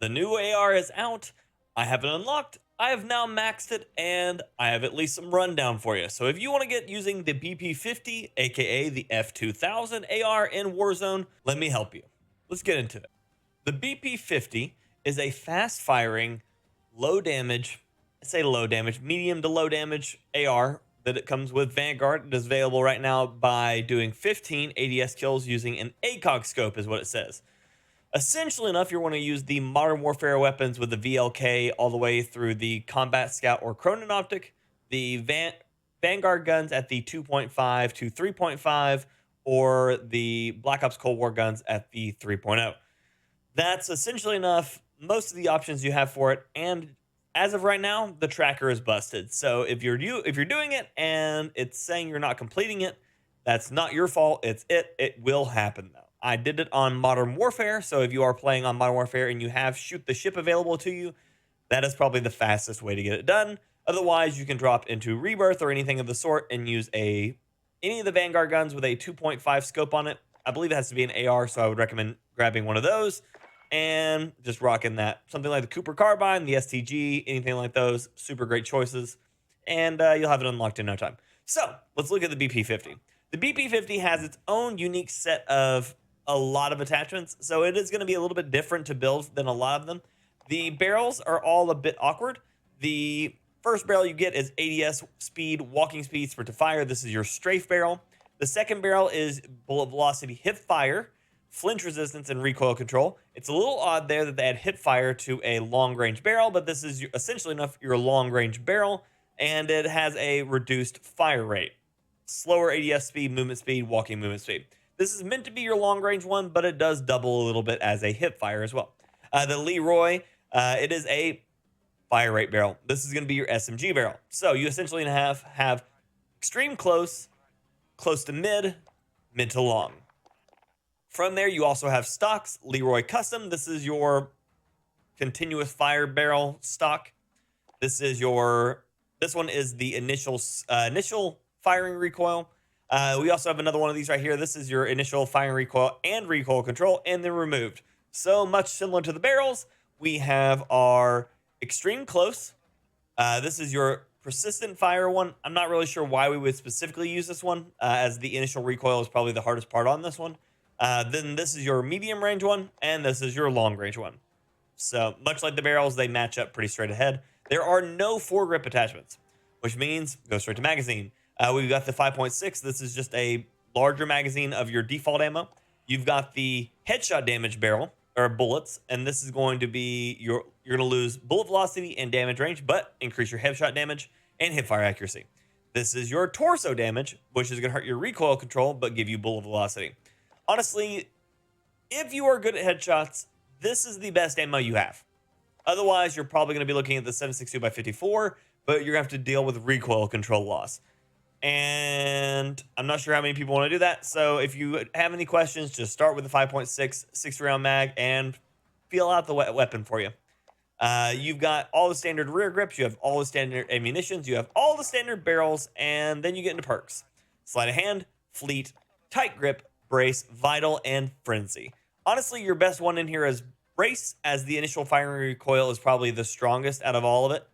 The new AR is out. I have it unlocked. I have now maxed it, and I have at least some rundown for you. So if you want to get using the BP50, aka the F2000 AR in Warzone, let me help you. Let's get into it. The BP50 is a fast-firing, low-damage, medium to low damage AR that it comes with Vanguard. It is available right now by doing 15 ADS kills using an ACOG scope, is what it says. Essentially enough, you're going to use the Modern Warfare weapons with the VLK all the way through the Combat Scout or Cronin Optic, the Vanguard guns at the 2.5 to 3.5, or the Black Ops Cold War guns at the 3.0. That's essentially enough. Most of the options you have for it, and as of right now, the tracker is busted. So if you're doing it and it's saying you're not completing it, that's not your fault. It will happen though. I did it on Modern Warfare, so if you are playing on Modern Warfare and you have Shoot the Ship available to you, that is probably the fastest way to get it done. Otherwise, you can drop into Rebirth or anything of the sort and use any of the Vanguard guns with a 2.5 scope on it. I believe it has to be an AR, so I would recommend grabbing one of those and just rocking that. Something like the Cooper Carbine, the STG, anything like those. Super great choices, and you'll have it unlocked in no time. So let's look at the BP50. The BP50 has its own unique set of a lot of attachments, so it is going to be a little bit different to build than a lot of them. The barrels are all a bit awkward. The first barrel you get is ADS speed, walking speed, sprint to fire. This is your strafe barrel. The second barrel is bullet velocity, hip fire, flinch resistance, and recoil control. It's a little odd there that they add hip fire to a long range barrel, but this is essentially enough your long range barrel, and it has a reduced fire rate, slower ADS speed, movement speed, walking movement speed. This is meant to be your long range one, but it does double a little bit as a hip fire as well. The Leroy, it is a fire rate barrel. This is going to be your SMG barrel. So you essentially have extreme close, close to mid, mid to long. From there, you also have stocks, Leroy Custom. This is your continuous fire barrel stock. This one is the initial firing recoil. We also have another one of these right here. This is your initial firing recoil and recoil control, and then removed. So much similar to the barrels, we have our extreme close. This is your persistent fire one. I'm not really sure why we would specifically use this one, as the initial recoil is probably the hardest part on this one. Then this is your medium range one, and this is your long range one. So much like the barrels, they match up pretty straight ahead. There are no foregrip attachments, which means go straight to magazine. We've got the 5.6. This is just a larger magazine of your default ammo. You've got the headshot damage barrel or bullets, and this is going to be you're going to lose bullet velocity and damage range, but increase your headshot damage and hip fire accuracy. This is your torso damage, which is going to hurt your recoil control, but give you bullet velocity. Honestly, if you are good at headshots, this is the best ammo you have. Otherwise, you're probably going to be looking at the 7.62x54, but you're going to have to deal with recoil control loss. And I'm not sure how many people want to do that. So if you have any questions, just start with the 5.6 60-round mag and feel out the weapon for you. You've got all the standard rear grips. You have all the standard ammunitions. You have all the standard barrels. And then you get into perks. Sleight of hand, fleet, tight grip, brace, vital, and frenzy. Honestly, your best one in here is brace, as the initial firing recoil is probably the strongest out of all of it.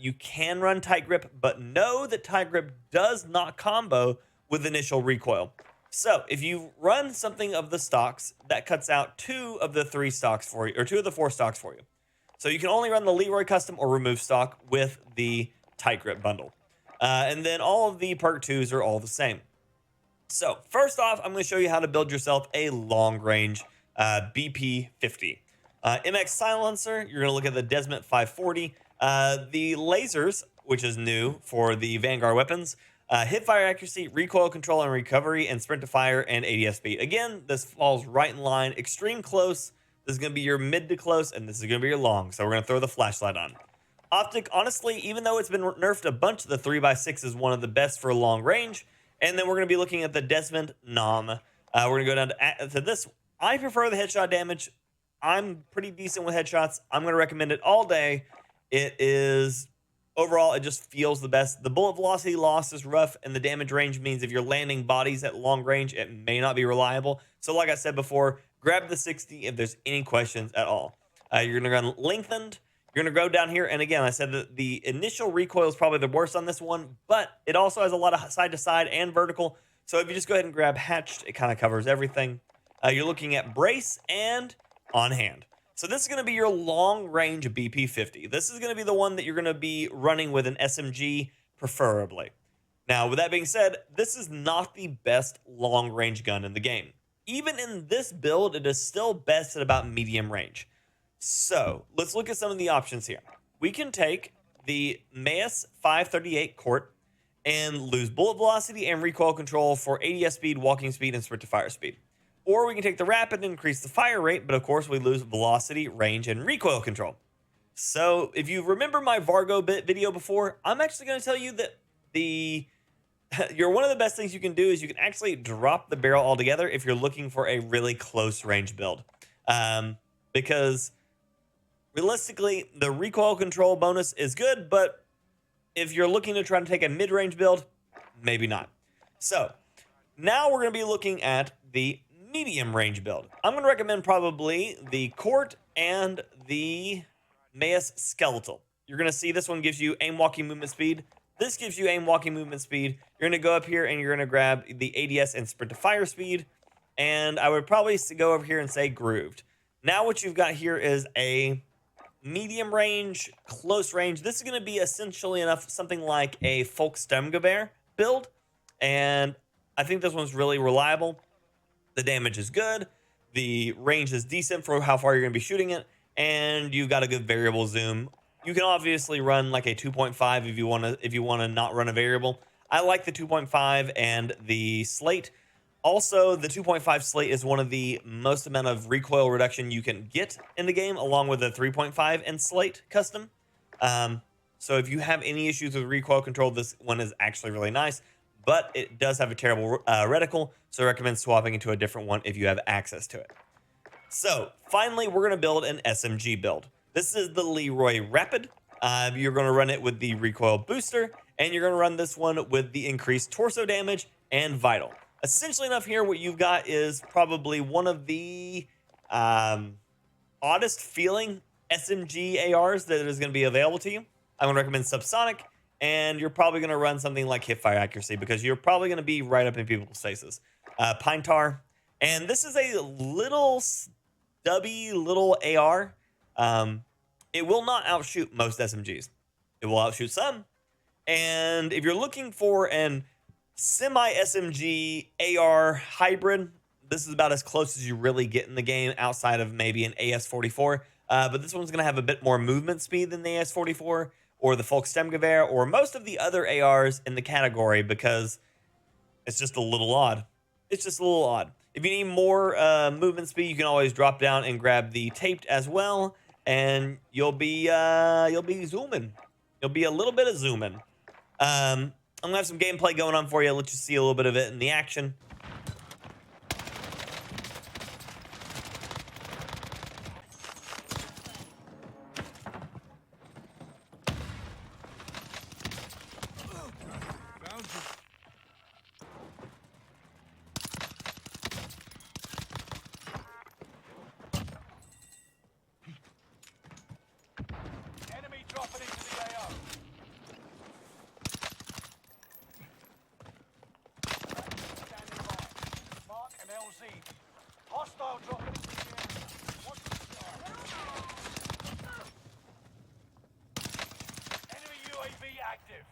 You can run tight grip, but know that tight grip does not combo with initial recoil. So if you run something of the stocks, that cuts out 2 of the 3 stocks for you, or 2 of the 4 stocks for you. So you can only run the Leroy Custom or remove stock with the tight grip bundle. And then all of the perk 2s are all the same. So first off, I'm going to show you how to build yourself a long range BP50. MX silencer, you're going to look at the Desmet 540. The lasers, which is new for the Vanguard weapons, hip fire accuracy, recoil control and recovery, and sprint to fire and ADS speed. Again, this falls right in line. Extreme close, this is going to be your mid to close, and this is going to be your long. So we're going to throw the flashlight on. Optic, honestly, even though it's been nerfed a bunch, the 3x6 is one of the best for long range. And then we're going to be looking at the Desmond Nom. We're going to go down to this. I prefer the headshot damage. I'm pretty decent with headshots. I'm going to recommend it all day. It is, overall, it just feels the best. The bullet velocity loss is rough, and the damage range means if you're landing bodies at long range, it may not be reliable. So like I said before, grab the 60 if there's any questions at all. You're going to run lengthened. You're going to go down here. And again, I said that the initial recoil is probably the worst on this one, but it also has a lot of side to side and vertical. So if you just go ahead and grab hatched, it kind of covers everything. You're looking at brace and on hand. So this is going to be your long range BP50. This is going to be the one that you're going to be running with an SMG preferably. Now, with that being said, this is not the best long range gun in the game. Even in this build, it is still best at about medium range. So let's look at some of the options here. We can take the MAS 538 Colt and lose bullet velocity and recoil control for ADS speed, walking speed, and sprint to fire speed. Or we can take the rapid and increase the fire rate, but of course we lose velocity, range, and recoil control. So if you remember my Vargo video before, I'm actually going to tell you that one of the best things you can do is you can actually drop the barrel altogether if you're looking for a really close range build. Because realistically, the recoil control bonus is good, but if you're looking to try to take a mid-range build, maybe not. So now we're going to be looking at the medium range build. I'm going to recommend probably the Colt and the MAS Skeletal. You're going to see this one gives you aim, walking, movement speed. This gives you aim, walking, movement speed. You're going to go up here and you're going to grab the ADS and sprint to fire speed. And I would probably go over here and say grooved. Now what you've got here is a medium range, close range. This is going to be essentially something like a Volkssturmgewehr build. And I think this one's really reliable. The damage is good. The range is decent for how far you're going to be shooting it. And you've got a good variable zoom. You can obviously run like a 2.5 if you want to not run a variable. I like the 2.5 and the slate. Also, the 2.5 slate is one of the most amount of recoil reduction you can get in the game, along with the 3.5 and slate custom. So if you have any issues with recoil control, this one is actually really nice. But it does have a terrible reticle, so I recommend swapping into a different one if you have access to it. So finally, we're going to build an SMG build. This is the Leroy Rapid. You're going to run it with the recoil booster, and you're going to run this one with the increased torso damage and vital. Essentially enough here, what you've got is probably one of the oddest feeling SMG ARs that is going to be available to you. I'm going to recommend Subsonic, and you're probably going to run something like hipfire accuracy because you're probably going to be right up in people's faces. Pine Tar, and this is a little stubby little AR. It will not outshoot most SMGs. It will outshoot some. And if you're looking for an semi-SMG AR hybrid, this is about as close as you really get in the game outside of maybe an AS-44. But this one's going to have a bit more movement speed than the AS-44 or the Volkssturmgewehr or most of the other ARs in the category because it's just a little odd. It's just a little odd. If you need more movement speed, you can always drop down and grab the taped as well, and you'll be zooming. You'll be a little bit of zooming. I'm gonna have some gameplay going on for you. I'll let you see a little bit of it in the action. Enemy dropping into the AO. Standing by. Mark and LZ. Hostile dropping into the area. Watch the sky. Enemy UAV active.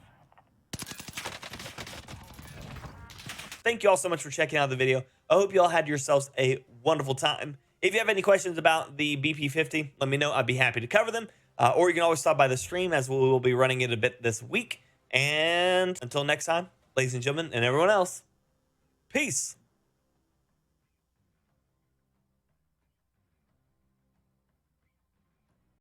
Thank you all so much for checking out the video. I hope you all had yourselves a wonderful time. If you have any questions about the BP50, let me know. I'd be happy to cover them. Or you can always stop by the stream as we will be running it a bit this week. And until next time, ladies and gentlemen, and everyone else, peace.